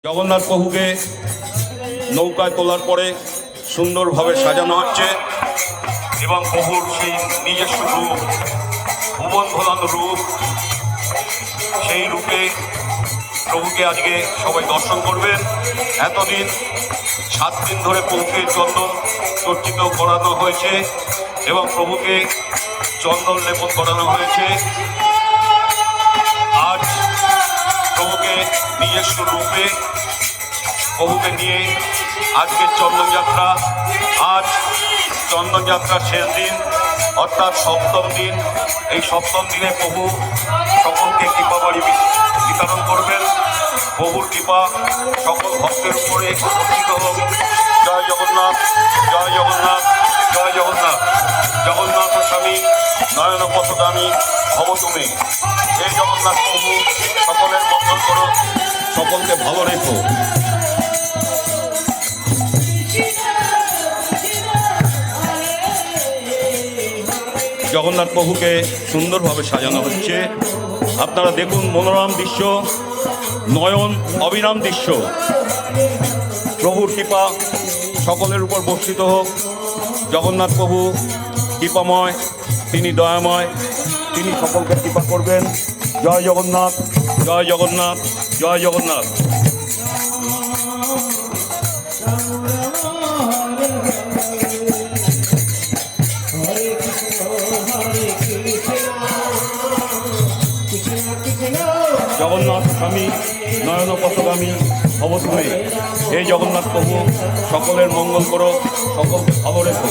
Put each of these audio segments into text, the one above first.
জগন্নাথ প্রভুকে নৌকায় তোলার পরে সুন্দরভাবে সাজানো হচ্ছে এবং প্রভুর সেই নিজস্ব রূপ, ভুবন ভোলানো রূপ, সেই রূপে প্রভুকে আজকে সবাই দর্শন করবেন। এতদিন 7 দিন ধরে প্রভুকে চন্দন চর্চিত করানো হয়েছে এবং প্রভুকে চন্দন লেপন করানো হয়েছে। আজ প্রভুকে নিজস্ব রূপে প্রভুকে নিয়ে আজকের চন্দনযাত্রা। আজ চন্দনযাত্রার শেষ দিন, অর্থাৎ 7ম দিন। এই 7ম দিনে প্রভু সকলকে কৃপাবাড়ি বিতরণ করবেন। প্রভুর কৃপা সকল ভক্তের উপরে বর্ষিত হোক। জয় জগন্নাথ, জয় জগন্নাথ, জয় জগন্নাথ। জগন্নাথ স্বামী নয়ন পথগামী ভব তুমি। হে জগন্নাথ প্রভু, সকলের মঙ্গল করো, সকলকে ভালো রেখো। জগন্নাথ প্রভুকে সুন্দরভাবে সাজানো হচ্ছে। আপনারা দেখুন, মনোরম দৃশ্য, নয়ন অবিরাম দৃশ্য। প্রভুর কৃপা সকলের উপর বর্ষিত হোক। জগন্নাথ প্রভু কৃপাময়, তিনি দয়াময়, তিনি সকলকে কৃপা করবেন। জয় জগন্নাথ, জয় জগন্নাথ, জয় জগন্নাথ। জগন্নাথ স্বামী নয়ন পথগামী ভব তুমি। হে জগন্নাথ প্রভু, সকলের মঙ্গল করো, সকলকে ভালো রেখো।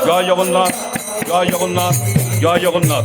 জয় জগন্নাথ, জয় জগন্নাথ, জয় জগন্নাথ।